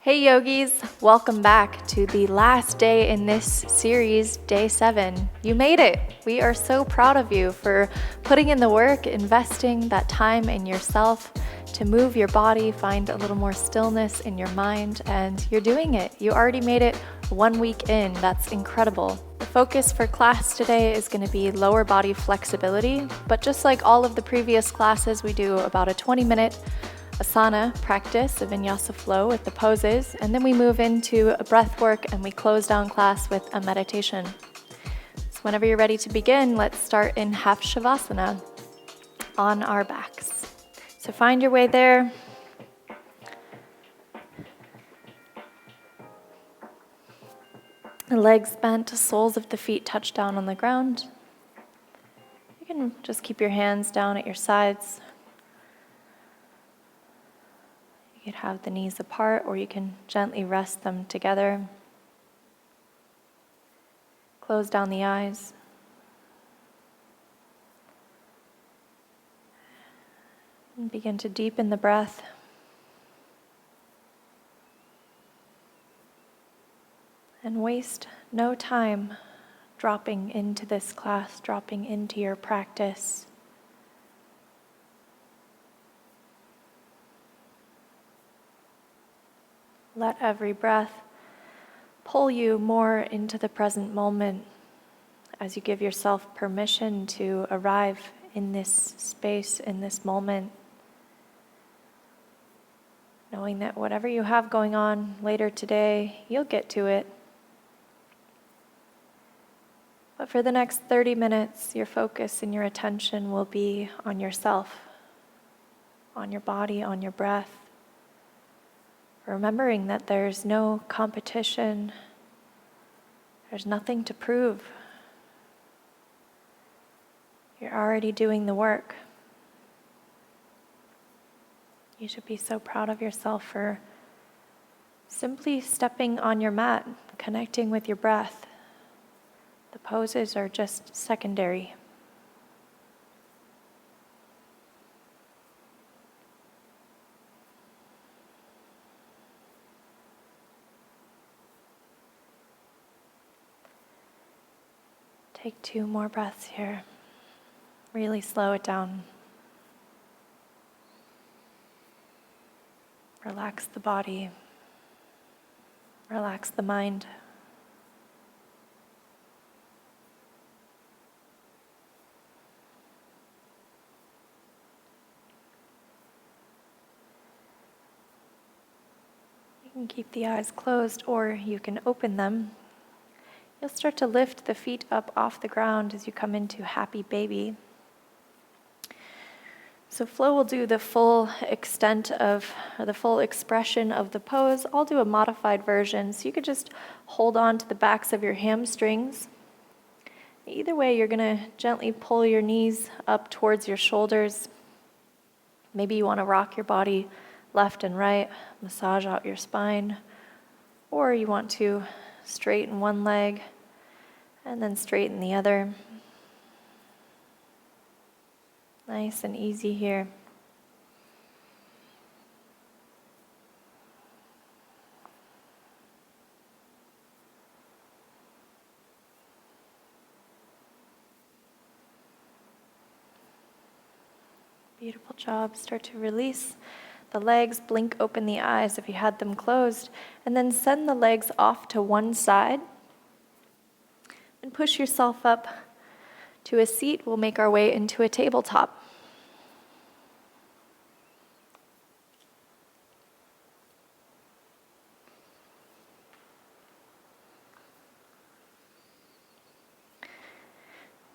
Hey yogis, welcome back to the last day in this series, day 7. You made it. We are so proud of you for putting in the work, investing that time in yourself to move your body, find a little more stillness in your mind, and you're doing it. You already made it 1 week in. That's incredible. The focus for class today is going to be lower body flexibility, but just like all of the previous classes, we do about a 20-minute asana practice, a vinyasa flow with the poses, and then we move into a breath work and we close down class with a meditation. So whenever you're ready to begin, let's start in half shavasana on our backs. So find your way there. The legs bent, soles of the feet touch down on the ground. You can just keep your hands down at your sides. You could have the knees apart, or you can gently rest them together. Close down the eyes. And begin to deepen the breath. And waste no time dropping into this class, dropping into your practice. Let every breath pull you more into the present moment as you give yourself permission to arrive in this space, in this moment. Knowing that whatever you have going on later today, you'll get to it. But for the next 30 minutes, your focus and your attention will be on yourself, on your body, on your breath. Remembering that there's no competition, there's nothing to prove. You're already doing the work. You should be so proud of yourself for simply stepping on your mat, connecting with your breath. The poses are just secondary. Take 2 more breaths here. Really slow it down. Relax the body. Relax the mind. You can keep the eyes closed or you can open them. You'll start to lift the feet up off the ground as you come into happy baby. So Flo will do the full extent of, or the full expression of the pose. I'll do a modified version, so you could just hold on to the backs of your hamstrings. Either way, you're going to gently pull your knees up towards your shoulders. Maybe you want to rock your body left and right, massage out your spine, or you want to straighten one leg and then straighten the other. Nice and easy here. Beautiful job. Start to release the legs, blink open the eyes if you had them closed, and then send the legs off to one side. And push yourself up to a seat. We'll make our way into a tabletop.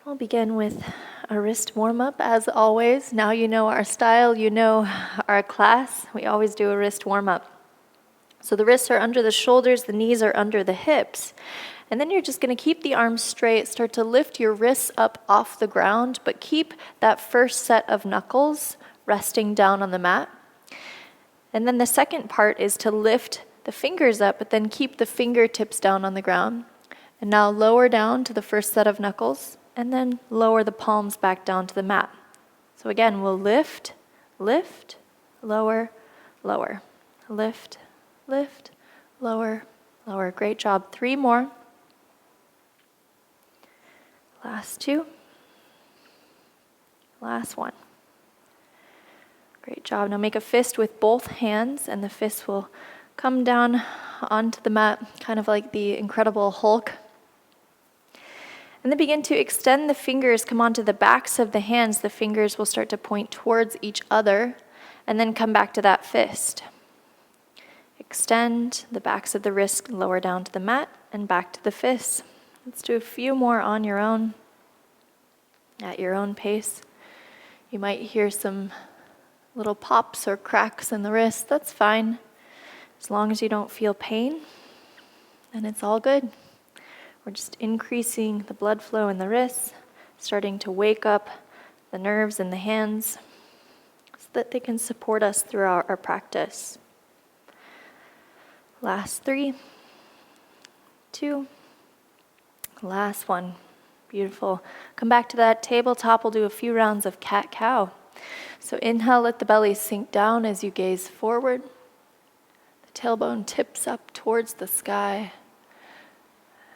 We'll begin with a wrist warm-up as always. Now you know our style, you know our class. We always do a wrist warm-up. So the wrists are under the shoulders, the knees are under the hips. And then you're just going to keep the arms straight, start to lift your wrists up off the ground, but keep that first set of knuckles resting down on the mat. And then the second part is to lift the fingers up, but then keep the fingertips down on the ground. And now lower down to the first set of knuckles, and then lower the palms back down to the mat. So again, we'll lift, lift, lower, lower, lift, lift, Lower, lower. Great job. 3 more. Last 2. Last 1. Great job. Now make a fist with both hands, and the fist will come down onto the mat, kind of like the Incredible Hulk. And then begin to extend the fingers, come onto the backs of the hands. The fingers will start to point towards each other, and then come back to that fist. Extend the backs of the wrists, lower down to the mat, and back to the fist. Let's do a few more on your own, at your own pace. You might hear some little pops or cracks in the wrist. That's fine. As long as you don't feel pain, then it's all good. We're just increasing the blood flow in the wrists, starting to wake up the nerves in the hands so that they can support us throughout our practice. Last 3, 2, last 1. Beautiful. Come back to that tabletop. We'll do a few rounds of cat-cow. So inhale, let the belly sink down as you gaze forward. The tailbone tips up towards the sky.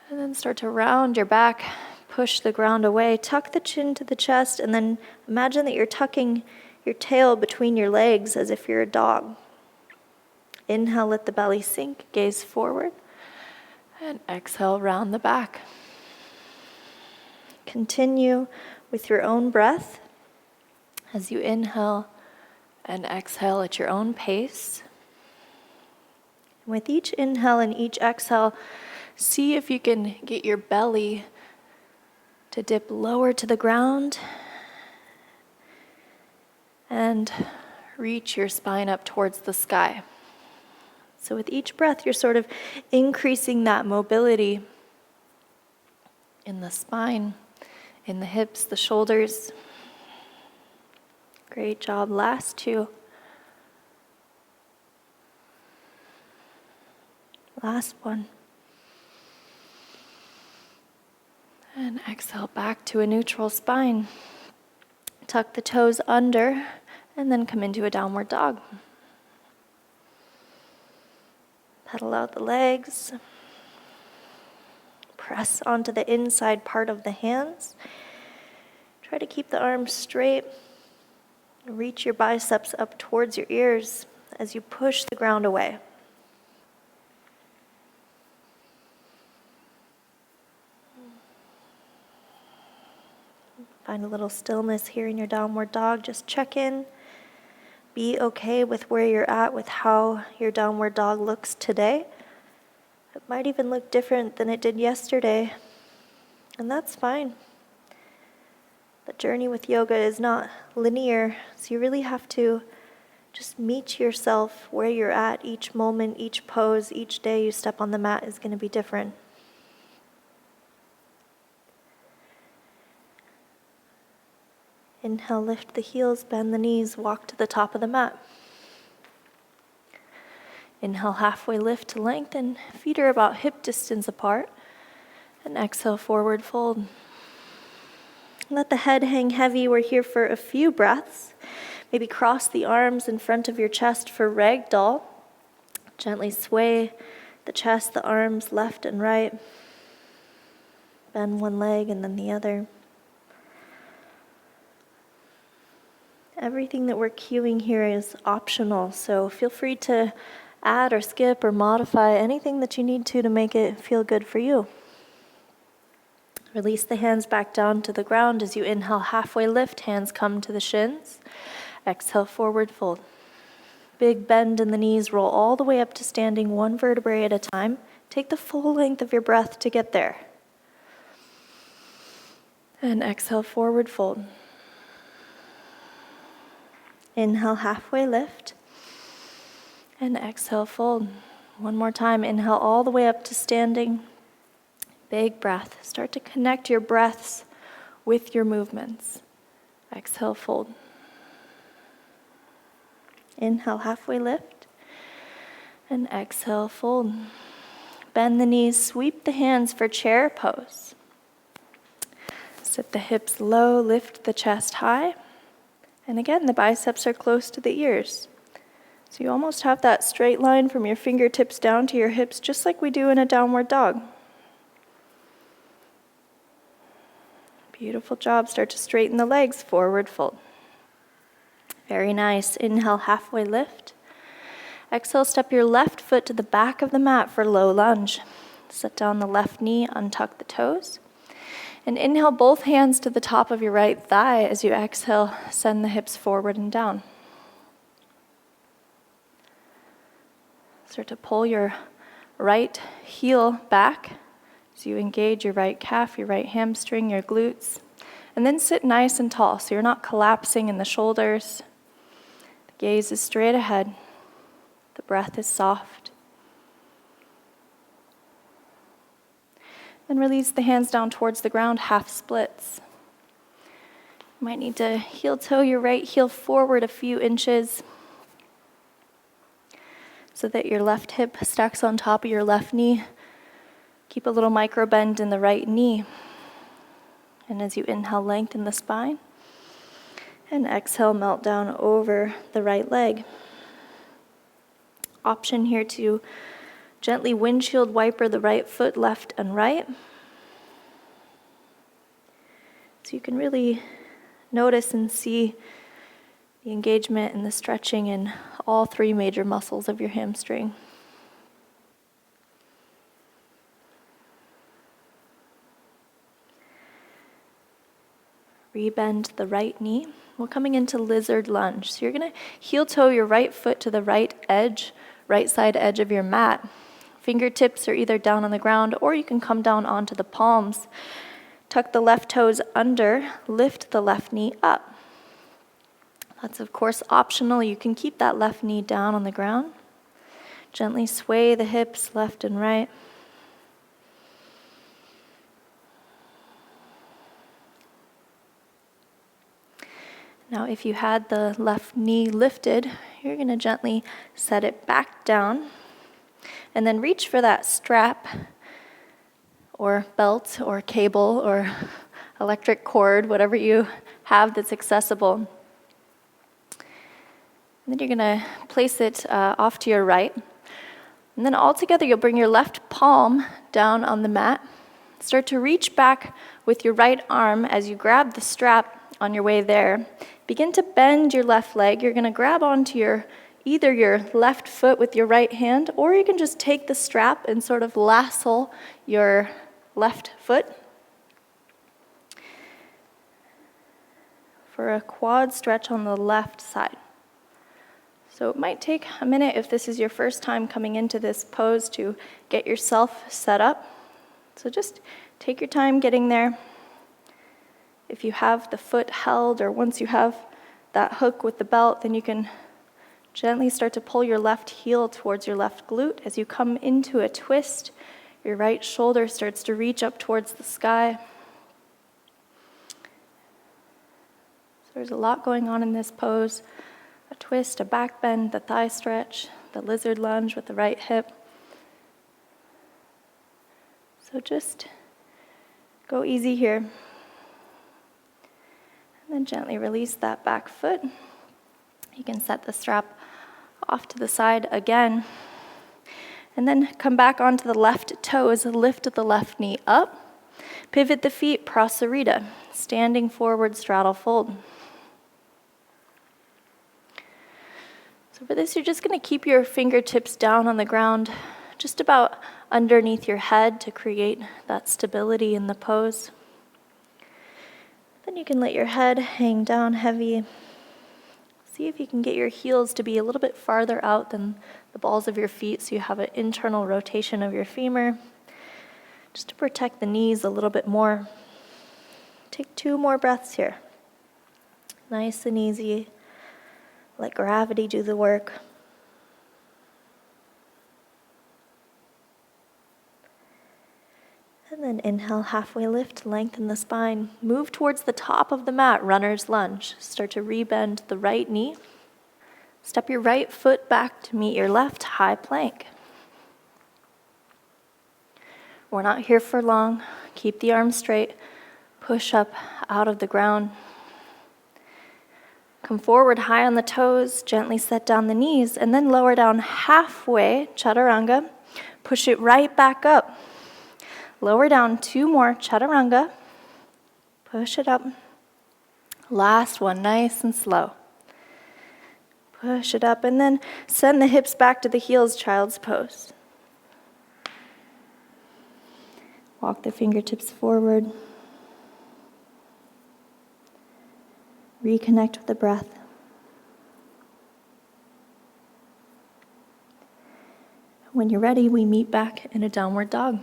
And then start to round your back, push the ground away, tuck the chin to the chest, and then imagine that you're tucking your tail between your legs as if you're a dog. Inhale, let the belly sink, gaze forward, and exhale, round the back. Continue with your own breath as you inhale and exhale at your own pace. With each inhale and each exhale, see if you can get your belly to dip lower to the ground and reach your spine up towards the sky. So with each breath, you're sort of increasing that mobility in the spine, in the hips, the shoulders. Great job. Last 2. Last 1. And exhale back to a neutral spine. Tuck the toes under and then come into a downward dog. Pedal out the legs. Press onto the inside part of the hands. Try to keep the arms straight. Reach your biceps up towards your ears as you push the ground away. Find a little stillness here in your downward dog. Just check in. Be okay with where you're at, with how your downward dog looks today. It might even look different than it did yesterday, and that's fine. The journey with yoga is not linear, so you really have to just meet yourself where you're at. Each moment, each pose, each day you step on the mat is going to be different. Inhale, lift the heels, bend the knees, walk to the top of the mat. Inhale, halfway lift to lengthen, feet are about hip distance apart. And exhale, forward fold. Let the head hang heavy. We're here for a few breaths. Maybe cross the arms in front of your chest for ragdoll. Gently sway the chest, the arms left and right. Bend one leg and then the other. Everything that we're cueing here is optional, so feel free to add or skip or modify anything that you need to make it feel good for you. Release the hands back down to the ground as you inhale, halfway lift, hands come to the shins. Exhale, forward fold. Big bend in the knees, roll all the way up to standing, one vertebrae at a time. Take the full length of your breath to get there. And exhale, forward fold. Inhale, halfway lift. And exhale, fold. One more time, inhale all the way up to standing. Big breath. Start to connect your breaths with your movements. Exhale, fold. Inhale, halfway lift. And exhale, fold. Bend the knees, sweep the hands for chair pose. Sit the hips low, lift the chest high. And again, the biceps are close to the ears. So you almost have that straight line from your fingertips down to your hips, just like we do in a downward dog. Beautiful job. Start to straighten the legs, forward fold. Very nice. Inhale, halfway lift. Exhale, step your left foot to the back of the mat for low lunge. Set down the left knee, untuck the toes. And inhale, both hands to the top of your right thigh. As you exhale, send the hips forward and down. Start to pull your right heel back as you engage your right calf, your right hamstring, your glutes. And then sit nice and tall so you're not collapsing in the shoulders. The gaze is straight ahead. The breath is soft. Then release the hands down towards the ground, half splits. You might need to heel toe your right heel forward a few inches so that your left hip stacks on top of your left knee. Keep a little micro bend in the right knee. And as you inhale, lengthen the spine. And exhale, melt down over the right leg. Option here to gently windshield wiper the right foot, left and right. So you can really notice and see the engagement and the stretching in all three major muscles of your hamstring. Rebend the right knee. We're coming into lizard lunge. So you're going to heel toe your right foot to the right edge, right side edge of your mat. Fingertips are either down on the ground or you can come down onto the palms. Tuck the left toes under, lift the left knee up. That's of course optional. You can keep that left knee down on the ground. Gently sway the hips left and right. Now if you had the left knee lifted, you're going to gently set it back down and then reach for that strap or belt or cable or electric cord, whatever you have that's accessible. And then you're going to place it off to your right. And then all together you'll bring your left palm down on the mat. Start to reach back with your right arm as you grab the strap on your way there. Begin to bend your left leg. You're going to grab onto either your left foot with your right hand, or you can just take the strap and sort of lasso your left foot for a quad stretch on the left side. So it might take a minute if this is your first time coming into this pose to get yourself set up. So just take your time getting there. If you have the foot held, or once you have that hook with the belt, then you can gently start to pull your left heel towards your left glute. As you come into a twist, your right shoulder starts to reach up towards the sky. So there's a lot going on in this pose. A twist, a back bend, the thigh stretch, the lizard lunge with the right hip. So just go easy here. And then gently release that back foot. You can set the strap off to the side again. And then come back onto the left toes, lift the left knee up. Pivot the feet, prasarita, standing forward, straddle fold. So for this, you're just going to keep your fingertips down on the ground, just about underneath your head to create that stability in the pose. Then you can let your head hang down heavy. See if you can get your heels to be a little bit farther out than the balls of your feet so you have an internal rotation of your femur, just to protect the knees a little bit more. Take 2 more breaths here. Nice and easy. Let gravity do the work. And then inhale, halfway lift, lengthen the spine. Move towards the top of the mat, runner's lunge. Start to rebend the right knee. Step your right foot back to meet your left, high plank. We're not here for long. Keep the arms straight. Push up out of the ground. Come forward high on the toes, gently set down the knees, and then lower down halfway, chaturanga. Push it right back up. Lower down 2 more, chaturanga. Push it up. Last one, nice and slow. Push it up, and then send the hips back to the heels, child's pose. Walk the fingertips forward. Reconnect with the breath. When you're ready, we meet back in a downward dog.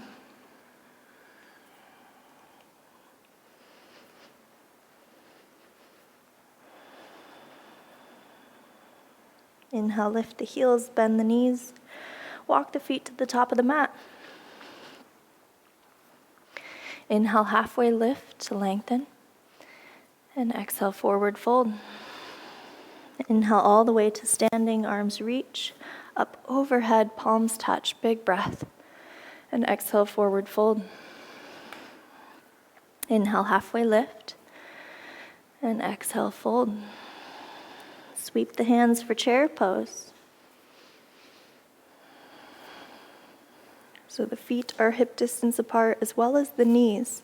Inhale, lift the heels, bend the knees. Walk the feet to the top of the mat. Inhale, halfway lift to lengthen. And exhale, forward fold. Inhale all the way to standing, arms reach. Up overhead, palms touch, big breath. And exhale, forward fold. Inhale, halfway lift. And exhale, fold. Sweep the hands for chair pose. So the feet are hip distance apart as well as the knees.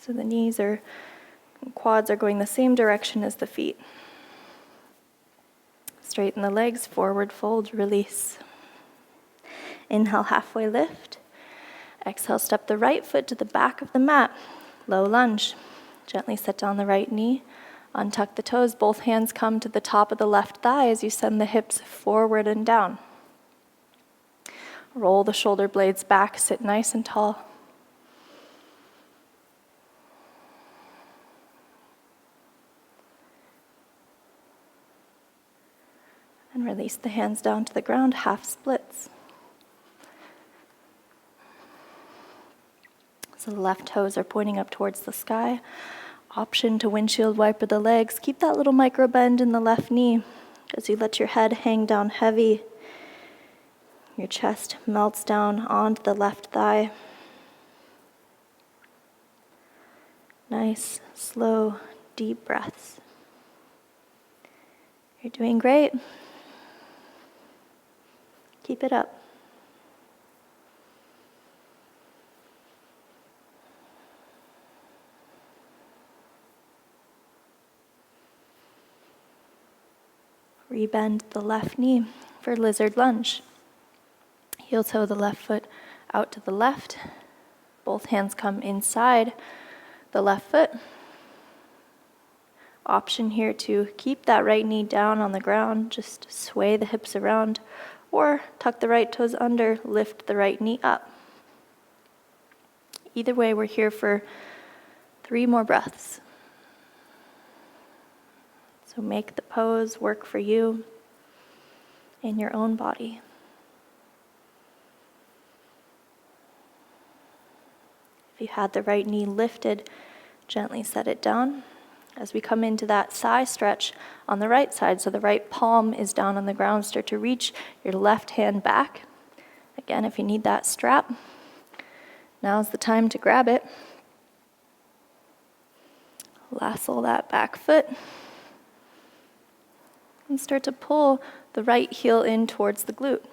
So the knees and quads are going the same direction as the feet. Straighten the legs, forward fold, release. Inhale, halfway lift. Exhale, step the right foot to the back of the mat. Low lunge. Gently set down the right knee. Untuck the toes. Both hands come to the top of the left thigh as you send the hips forward and down. Roll the shoulder blades back. Sit nice and tall. And release the hands down to the ground, half splits. So the left toes are pointing up towards the sky. Option to windshield wiper the legs. Keep that little micro bend in the left knee as you let your head hang down heavy. Your chest melts down onto the left thigh. Nice, slow, deep breaths. You're doing great. Keep it up. Rebend the left knee for lizard lunge. Heel toe the left foot out to the left. Both hands come inside the left foot. Option here to keep that right knee down on the ground, just sway the hips around, or tuck the right toes under, lift the right knee up. Either way, we're here for 3 more breaths. So make the pose work for you in your own body. If you had the right knee lifted, gently set it down. As we come into that thigh stretch on the right side, so the right palm is down on the ground, start to reach your left hand back. Again, if you need that strap, now's the time to grab it. Lasso that back foot. And start to pull the right heel in towards the glute.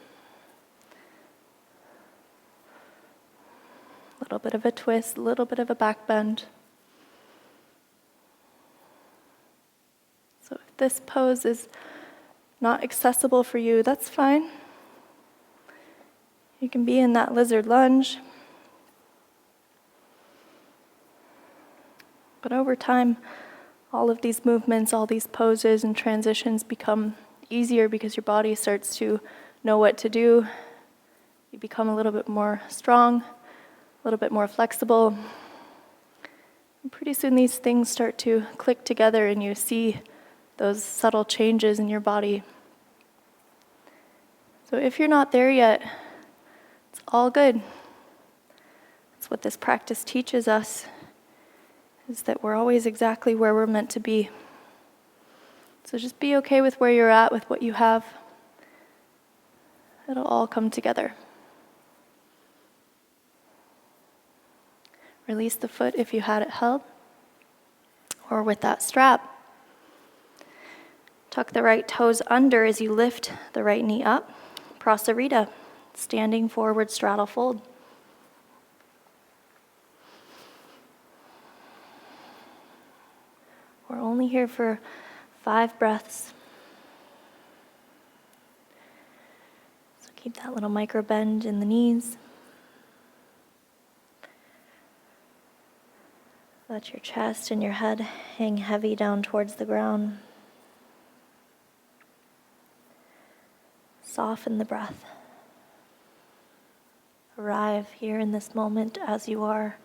A little bit of a twist, a little bit of a back bend. So if this pose is not accessible for you, that's fine. You can be in that lizard lunge. But over time, all of these movements, all these poses and transitions become easier because your body starts to know what to do. You become a little bit more strong, a little bit more flexible. And pretty soon these things start to click together and you see those subtle changes in your body. So if you're not there yet, it's all good. That's what this practice teaches us, is that we're always exactly where we're meant to be. So just be okay with where you're at, with what you have. It'll all come together. Release the foot if you had it held, or with that strap. Tuck the right toes under as you lift the right knee up. Prasarita, standing forward straddle fold. We're only here for 5 breaths. So keep that little micro bend in the knees. Let your chest and your head hang heavy down towards the ground. Soften the breath. Arrive here in this moment as you are.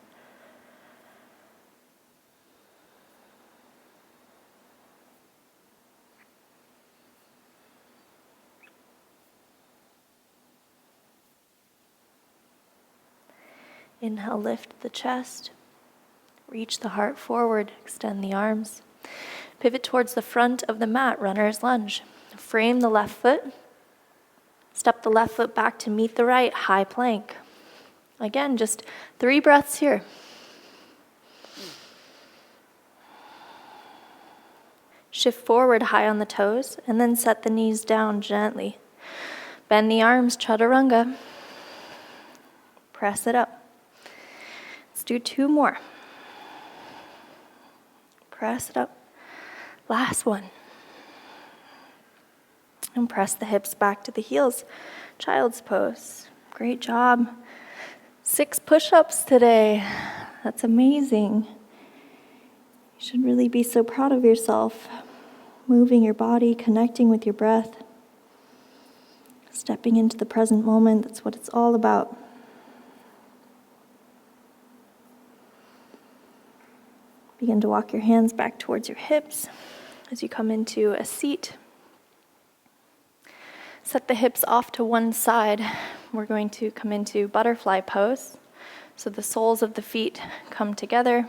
Inhale, lift the chest. Reach the heart forward, extend the arms. Pivot towards the front of the mat, runner's lunge. Frame the left foot. Step the left foot back to meet the right, high plank. Again, just 3 breaths here. Shift forward high on the toes, and then set the knees down gently. Bend the arms, chaturanga. Press it up. Let's do 2 more. Press it up. Last one. And press the hips back to the heels. Child's pose. Great job. 6 push-ups today. That's amazing. You should really be so proud of yourself. Moving your body, connecting with your breath. Stepping into the present moment. That's what it's all about. Begin to walk your hands back towards your hips as you come into a seat. Set the hips off to one side. We're going to come into butterfly pose. So the soles of the feet come together.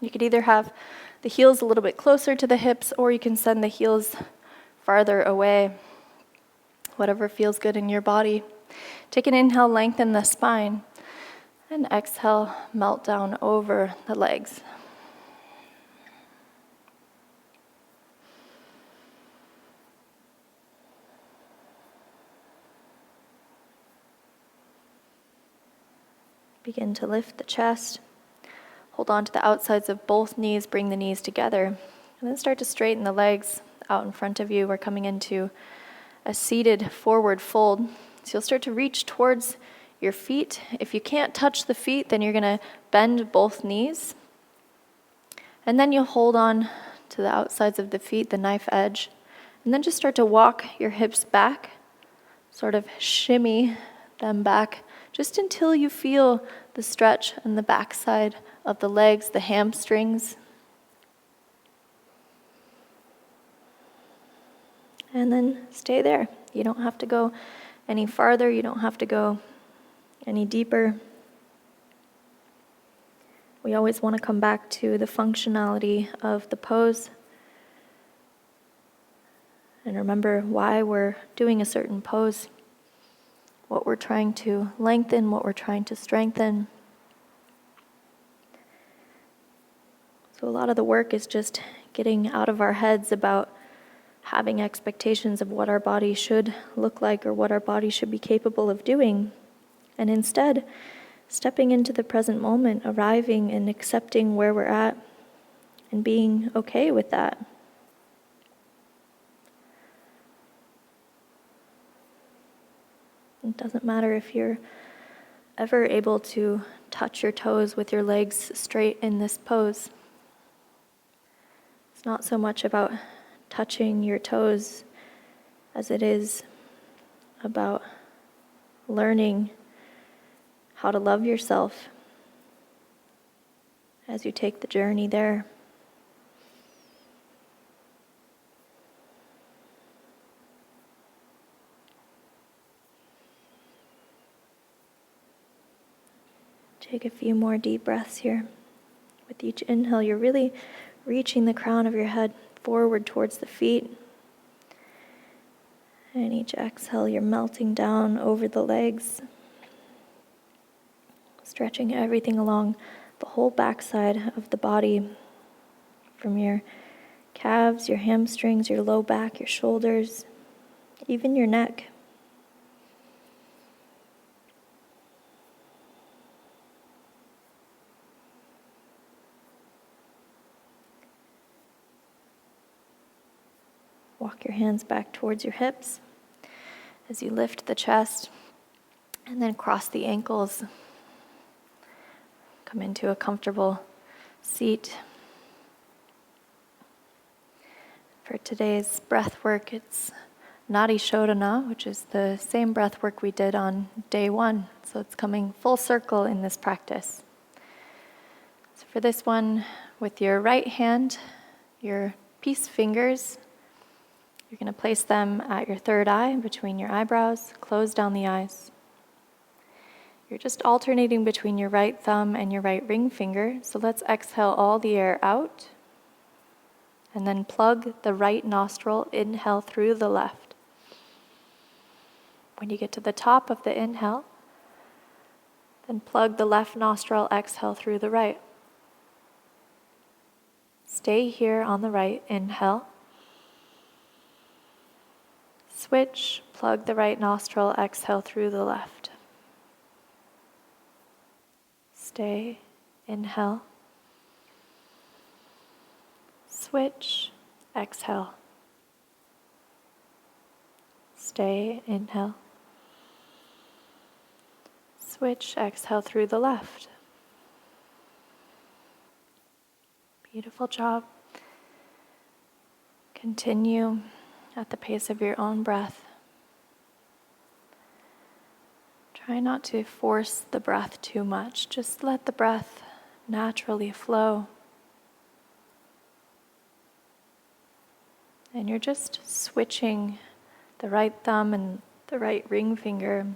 You could either have the heels a little bit closer to the hips, or you can send the heels farther away. Whatever feels good in your body. Take an inhale, lengthen the spine. And exhale, melt down over the legs. Begin to lift the chest. Hold on to the outsides of both knees, bring the knees together. And then start to straighten the legs out in front of you. We're coming into a seated forward fold. So you'll start to reach towards your feet. If you can't touch the feet, then you're going to bend both knees. And then you'll hold on to the outsides of the feet, the knife edge. And then just start to walk your hips back, sort of shimmy them back, just until you feel the stretch in the backside of the legs, the hamstrings. And then stay there. You don't have to go any farther. You don't have to go any deeper. We always want to come back to the functionality of the pose. And remember why we're doing a certain pose, what we're trying to lengthen, what we're trying to strengthen. So a lot of the work is just getting out of our heads about having expectations of what our body should look like or what our body should be capable of doing. And instead, stepping into the present moment, arriving and accepting where we're at and being okay with that. It doesn't matter if you're ever able to touch your toes with your legs straight in this pose. It's not so much about touching your toes as it is about learning how to love yourself as you take the journey there. Take a few more deep breaths here. With each inhale, you're really reaching the crown of your head forward towards the feet. And each exhale, you're melting down over the legs, stretching everything along the whole backside of the body, from your calves, your hamstrings, your low back, your shoulders, even your neck. Walk your hands back towards your hips as you lift the chest, and then cross the ankles. Come into a comfortable seat. For today's breath work, it's Nadi Shodhana, which is the same breath work we did on day 1. So it's coming full circle in this practice. So for this one, with your right hand, your peace fingers, you're going to place them at your third eye, between your eyebrows, close down the eyes. You're just alternating between your right thumb and your right ring finger. So let's exhale all the air out. And then plug the right nostril, inhale through the left. When you get to the top of the inhale, then plug the left nostril, exhale through the right. Stay here on the right, inhale. Switch, plug the right nostril, exhale through the left. Stay, inhale. Switch, exhale. Stay, inhale. Switch, exhale through the left. Beautiful job. Continue at the pace of your own breath. Try not to force the breath too much. Just let the breath naturally flow. And you're just switching the right thumb and the right ring finger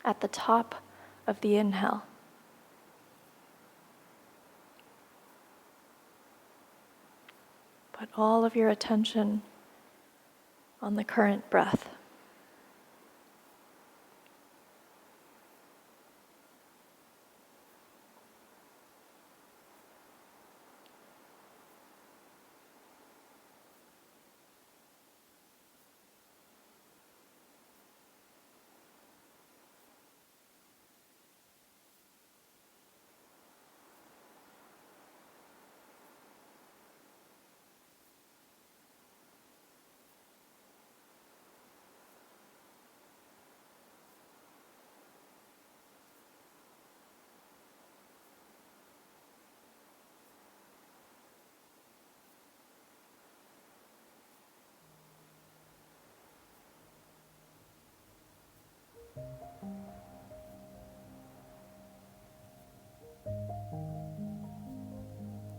at the top of the inhale. Put all of your attention on the current breath.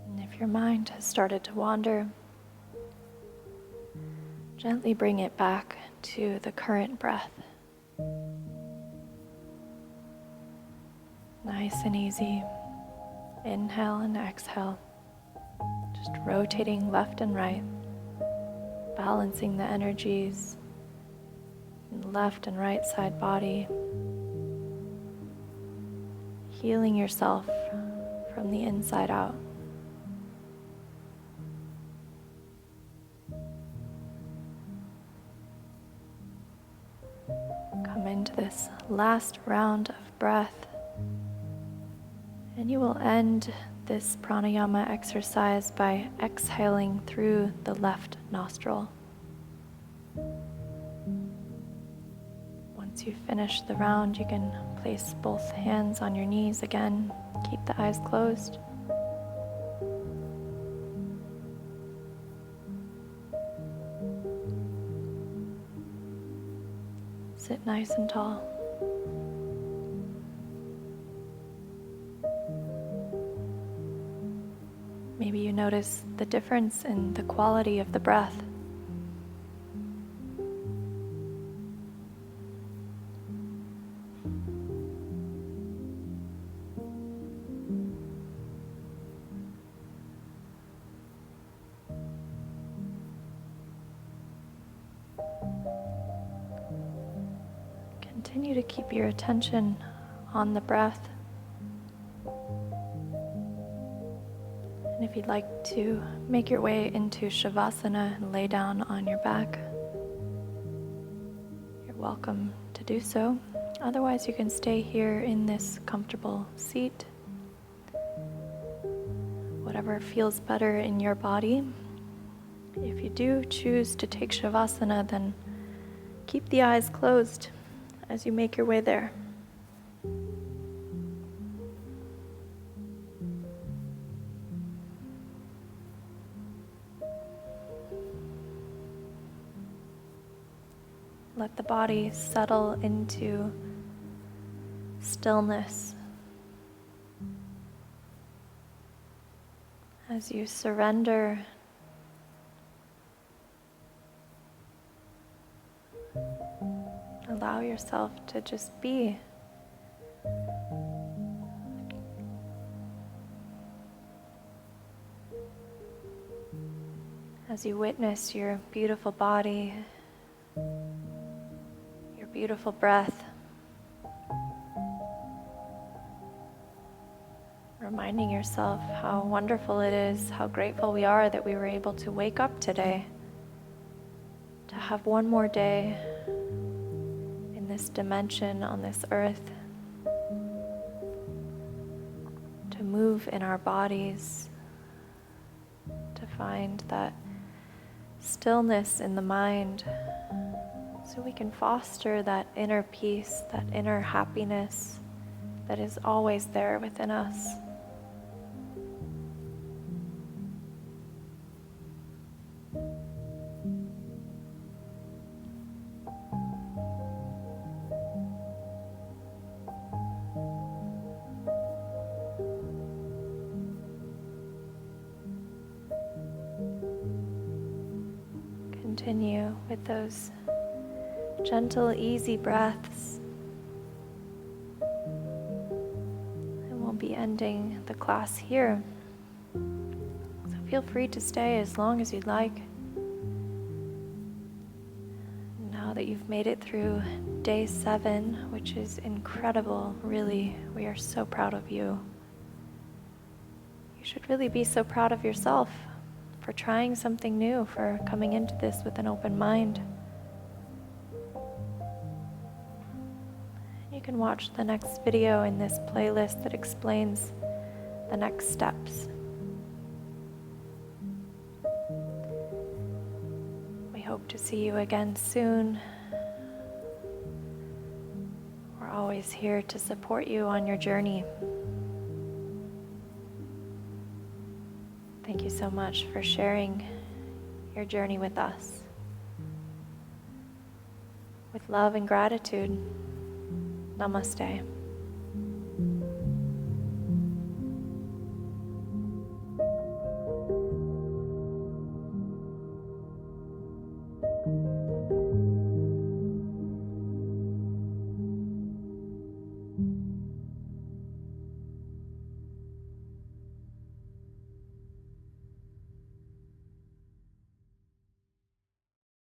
And if your mind has started to wander, gently bring it back to the current breath. Nice and easy. Inhale and exhale. Just rotating left and right, balancing the energies in the left and right side body, healing yourself from the inside out. Come into this last round of breath, and you will end this pranayama exercise by exhaling through the left nostril. Once you finish the round, you can place both hands on your knees again. Keep the eyes closed. Sit nice and tall. Maybe you notice the difference in the quality of the breath. Continue to keep your attention on the breath. And if you'd like to make your way into Shavasana and lay down on your back, you're welcome to do so. Otherwise, you can stay here in this comfortable seat, whatever feels better in your body. If you do choose to take Shavasana, then keep the eyes closed as you make your way there. Let the body settle into stillness as you surrender allow yourself to just be. As you witness your beautiful body, your beautiful breath, reminding yourself how wonderful it is, how grateful we are that we were able to wake up today, to have one more day in this dimension on this earth, to move in our bodies, to find that stillness in the mind so we can foster that inner peace, that inner happiness that is always there within us. Continue with those gentle, easy breaths. And we'll be ending the class here. So feel free to stay as long as you'd like. Now that you've made it through day 7, which is incredible, really, we are so proud of you. You should really be so proud of yourself for trying something new, for coming into this with an open mind. You can watch the next video in this playlist that explains the next steps. We hope to see you again soon. We're always here to support you on your journey. Thank you so much for sharing your journey with us. With love and gratitude, namaste.